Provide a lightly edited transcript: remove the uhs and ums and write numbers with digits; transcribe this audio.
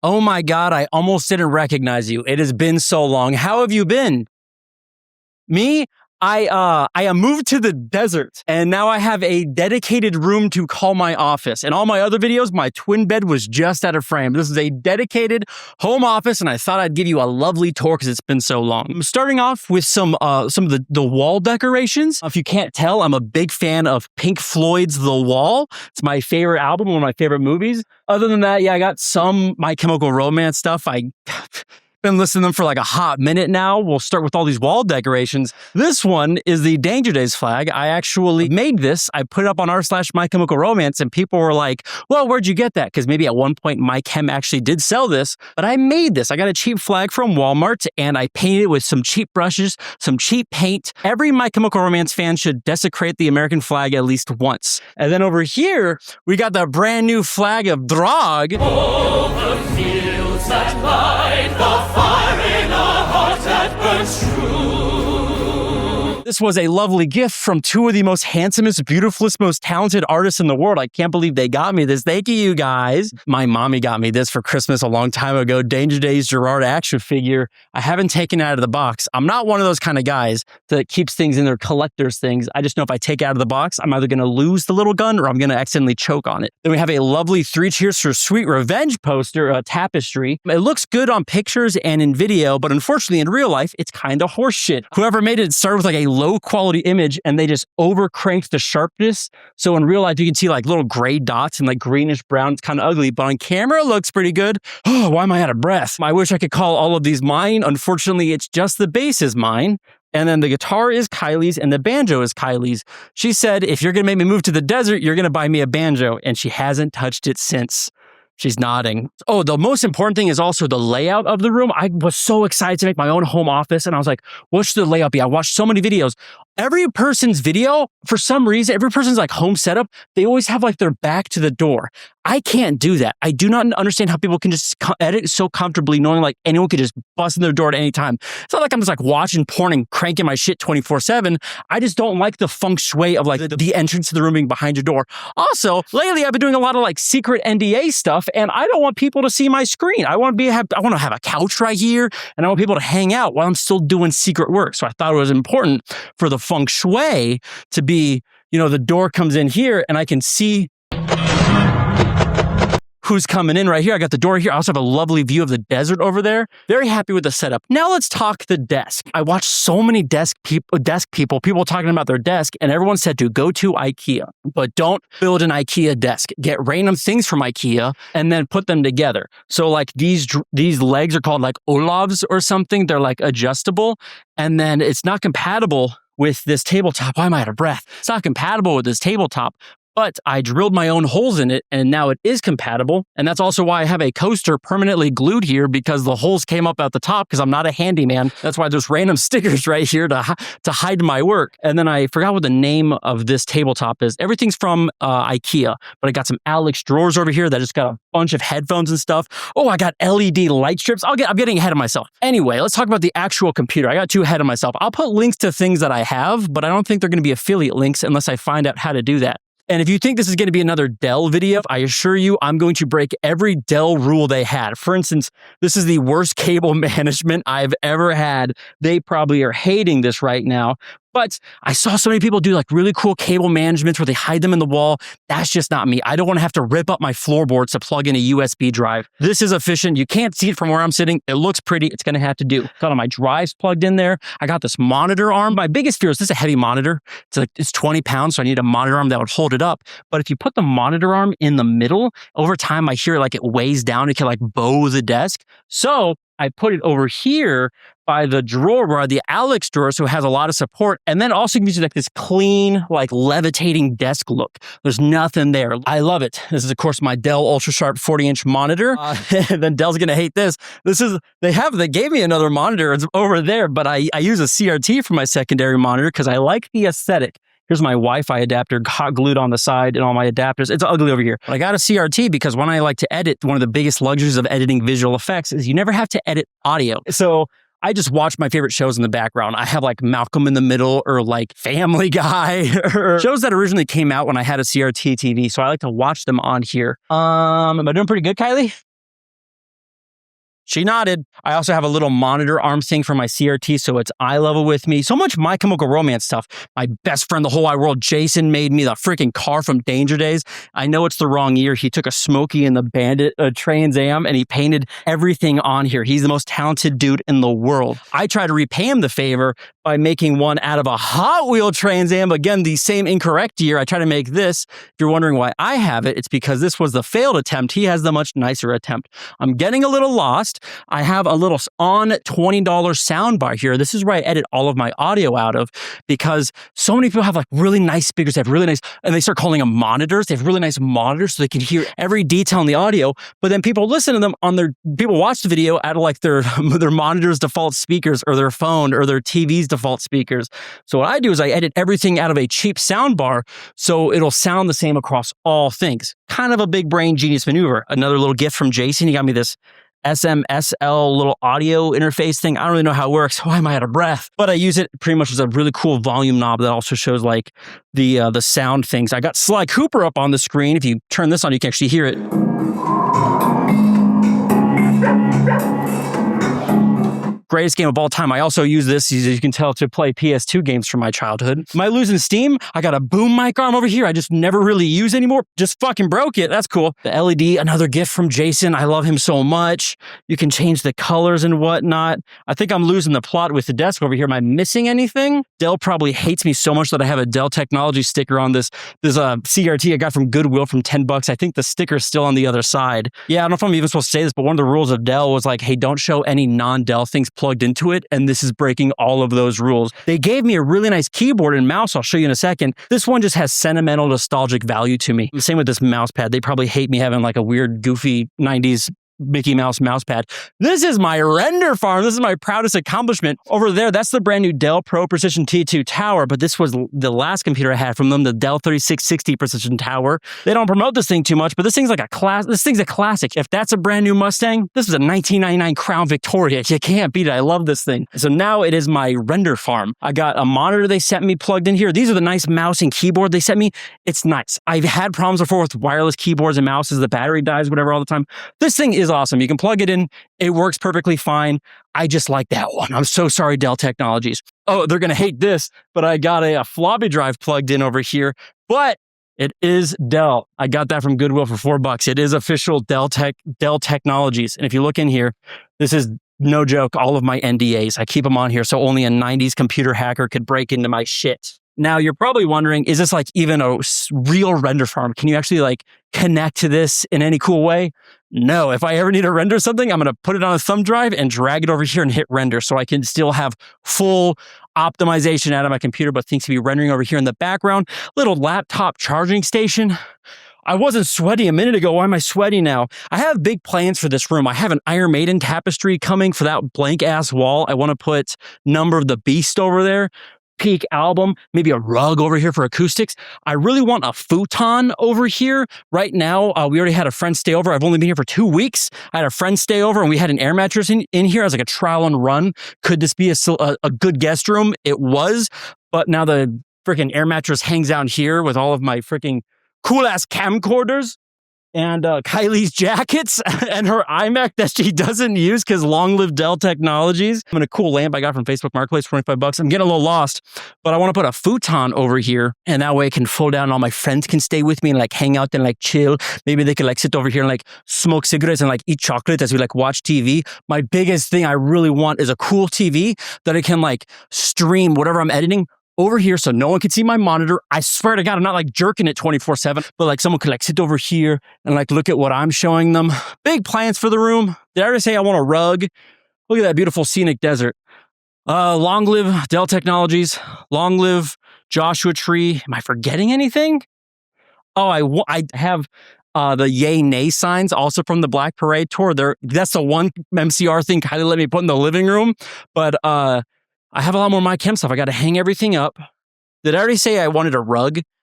Oh my God, I almost didn't recognize you. It has been so long. How have you been? Me? I moved to the desert and now I have a dedicated room to call my office. In all my other videos, my twin bed was just out of frame. This is a dedicated home office and I thought I'd give you a lovely tour because it's been so long. I'm starting off with some of the wall decorations. If you can't tell, I'm a big fan of Pink Floyd's The Wall. It's my favorite album, one of my favorite movies. Other than that, yeah, I got some My Chemical Romance stuff. Been listening to them for like a hot minute now. We'll start with all these wall decorations. This one is the Danger Days flag. I actually made this. I put it up on r/My Chemical Romance and people were like, well, where'd you get that? Because maybe at one point My Chem actually did sell this, but I made this. I got a cheap flag from Walmart and I painted it with some cheap brushes, some cheap paint. Every My Chemical Romance fan should desecrate the American flag at least once. And then over here, we got the brand new flag of Drag. Over fields that light the fire in our hearts that burns true. This was a lovely gift from two of the most handsomest, beautifulest, most talented artists in the world. I can't believe they got me this. Thank you guys. My mommy got me this for Christmas a long time ago. Danger Days Gerard action figure. I haven't taken it out of the box. I'm not one of those kind of guys that keeps things in their collector's things. I just know if I take it out of the box, I'm either going to lose the little gun or I'm going to accidentally choke on it. Then we have a lovely 3 Cheers for Sweet Revenge poster, a tapestry. It looks good on pictures and in video, but unfortunately in real life, it's kind of horseshit. Whoever made it started with like a low quality image and they just over cranked the sharpness. So in real life, you can see like little gray dots and like greenish brown. It's kind of ugly, but on camera, it looks pretty good. Oh, why am I out of breath? I wish I could call all of these mine. Unfortunately, it's just the bass is mine. And then the guitar is Kylie's and the banjo is Kylie's. She said, if you're going to make me move to the desert, you're going to buy me a banjo. And she hasn't touched it since. She's nodding. Oh, the most important thing is also the layout of the room. I was so excited to make my own home office and I was like, what should the layout be? I watched so many videos. Every person's video, for some reason, every person's like home setup, they always have like their back to the door. I can't do that. I do not understand how people can just edit so comfortably knowing like anyone could just bust in their door at any time. It's not like I'm just like watching porn and cranking my shit 24/7. I just don't like the feng shui of like the entrance to the room being behind your door. Also, lately I've been doing a lot of like secret NDA stuff and I don't want people to see my screen. I want to have a couch right here and I want people to hang out while I'm still doing secret work. So I thought it was important for the feng shui to be, you know, the door comes in here and I can see who's coming in right here. I got the door here. I also have a lovely view of the desert over there. Very happy with the setup. Now let's talk the desk. I watched so many desk people talking about their desk and everyone said to go to IKEA, but don't build an IKEA desk. Get random things from IKEA and then put them together. So like these legs are called like Olavs or something. They're like adjustable and then it's not compatible with this tabletop. Why am I out of breath? It's not compatible with this tabletop. But I drilled my own holes in it and now it is compatible. And that's also why I have a coaster permanently glued here because the holes came up at the top because I'm not a handyman. That's why there's random stickers right here to hide my work. And then I forgot what the name of this tabletop is. Everything's from IKEA, but I got some Alex drawers over here that just got a bunch of headphones and stuff. Oh, I got LED light strips. I'm getting ahead of myself. Anyway, let's talk about the actual computer. I got too ahead of myself. I'll put links to things that I have, but I don't think they're going to be affiliate links unless I find out how to do that. And if you think this is going to be another Dell video, I assure you I'm going to break every Dell rule they had. For instance, this is the worst cable management I've ever had. They probably are hating this right now. But I saw so many people do like really cool cable managements where they hide them in the wall. That's just not me. I don't want to have to rip up my floorboards to plug in a USB drive. This is efficient. You can't see it from where I'm sitting. It looks pretty. It's going to have to do. Got all my drives plugged in there. I got this monitor arm. My biggest fear is this is a heavy monitor. It's 20 pounds, so I need a monitor arm that would hold it up. But if you put the monitor arm in the middle, over time I hear like it weighs down. It can like bow the desk. So I put it over here by the drawer where the Alex drawer, so it has a lot of support. And then also gives you like this clean, like levitating desk look. There's nothing there. I love it. This is of course my Dell Ultrasharp 40-inch monitor. Then Dell's gonna hate this. They gave me another monitor. It's over there, but I use a CRT for my secondary monitor because I like the aesthetic. Here's my Wi-Fi adapter hot glued on the side and all my adapters. It's ugly over here. But I got a CRT because when I like to edit, one of the biggest luxuries of editing visual effects is you never have to edit audio. So I just watch my favorite shows in the background. I have like Malcolm in the Middle or like Family Guy or shows that originally came out when I had a CRT TV. So I like to watch them on here. Am I doing pretty good, Kylie? She nodded. I also have a little monitor arm thing for my CRT, so it's eye level with me. So much My Chemical Romance stuff. My best friend, the whole wide world, Jason, made me the freaking car from Danger Days. I know it's the wrong year. He took a Smokey and the Bandit Trans Am, and he painted everything on here. He's the most talented dude in the world. I try to repay him the favor by making one out of a Hot Wheel Trans Am. Again, the same incorrect year. I try to make this. If you're wondering why I have it, it's because this was the failed attempt. He has the much nicer attempt. I'm getting a little lost. I have a little on $20 soundbar here. This is where I edit all of my audio out of, because so many people have like really nice speakers. They have really nice, and they start calling them monitors. They have really nice monitors so they can hear every detail in the audio. But then people listen to them people watch the video out of like their monitor's default speakers, or their phone, or their TV's default speakers. So what I do is I edit everything out of a cheap soundbar so it'll sound the same across all things. Kind of a big brain genius maneuver. Another little gift from Jason. He got me this SMSL little audio interface thing. I don't really know how it works. Why am I out of breath? But I use it pretty much as a really cool volume knob that also shows like the sound things. I got Sly Cooper up on the screen. If you turn this on, you can actually hear it. Greatest game of all time. I also use this, as you can tell, to play PS2 games from my childhood. Am I losing steam? I got a boom mic arm over here I just never really use anymore. Just fucking broke it. That's cool. The LED, another gift from Jason. I love him so much. You can change the colors and whatnot. I think I'm losing the plot with the desk over here. Am I missing anything? Dell probably hates me so much that I have a Dell Technology sticker on this CRT I got from Goodwill from $10. I think the sticker's still on the other side. Yeah, I don't know if I'm even supposed to say this, but one of the rules of Dell was like, hey, don't show any non-Dell things plugged into it, and this is breaking all of those rules. They gave me a really nice keyboard and mouse. I'll show you in a second. This one just has sentimental, nostalgic value to me. Same with this mouse pad. They probably hate me having like a weird, goofy 90s Mickey Mouse mouse pad. This is my render farm. This is my proudest accomplishment. Over there, that's the brand new Dell Pro Precision T2 tower, but this was the last computer I had from them, the Dell 3660 Precision Tower. They don't promote this thing too much, but this thing's like this thing's a classic. If that's a brand new Mustang, this is a 1999 Crown Victoria. You can't beat it. I love this thing. So now it is my render farm. I got a monitor they sent me plugged in here. These are the nice mouse and keyboard they sent me. It's nice. I've had problems before with wireless keyboards and mouses. The battery dies, whatever, all the time. This thing is awesome. You can plug it in. It works perfectly fine. I just like that one. I'm so sorry, Dell Technologies. Oh, they're going to hate this, but I got a floppy drive plugged in over here, but it is Dell. I got that from Goodwill for $4. It is official Dell Technologies. And if you look in here, this is no joke, all of my NDAs. I keep them on here so only a 90s computer hacker could break into my shit. Now, you're probably wondering, is this like even a real render farm? Can you actually like connect to this in any cool way? No. If I ever need to render something, I'm going to put it on a thumb drive and drag it over here and hit render so I can still have full optimization out of my computer, but things can be rendering over here in the background. Little laptop charging station. I wasn't sweaty a minute ago. Why am I sweaty now? I have big plans for this room. I have an Iron Maiden tapestry coming for that blank ass wall. I want to put Number of the Beast over there. Peak album, maybe a rug over here for acoustics. I really want a futon over here. Right now, we already had a friend stay over. I've only been here for 2 weeks. I had a friend stay over and we had an air mattress in here as like a trial and run. Could this be a good guest room? It was, but now the freaking air mattress hangs out here with all of my freaking cool ass camcorders. And Kylie's jackets and her iMac that she doesn't use because long live Dell Technologies. I'm in a cool lamp I got from Facebook Marketplace, $25. I'm getting a little lost, but I want to put a futon over here and that way it can fold down and all my friends can stay with me and like hang out and like chill. Maybe they could like sit over here and like smoke cigarettes and like eat chocolate as we like watch TV. My biggest thing I really want is a cool TV that I can like stream whatever I'm editing over here so no one can see my monitor. I swear to God, I'm not like jerking it 24/7, but like someone could like sit over here and like look at what I'm showing them. Big plans for the room. Did I already say I want a rug? Look at that beautiful scenic desert. Long live Dell Technologies. Long live Joshua Tree. Am I forgetting anything? Oh, I have the yay nay signs also from the Black Parade tour. That's the one MCR thing Kylie let me put in the living room, but I have a lot more My Chem stuff. I got to hang everything up. Did I already say I wanted a rug?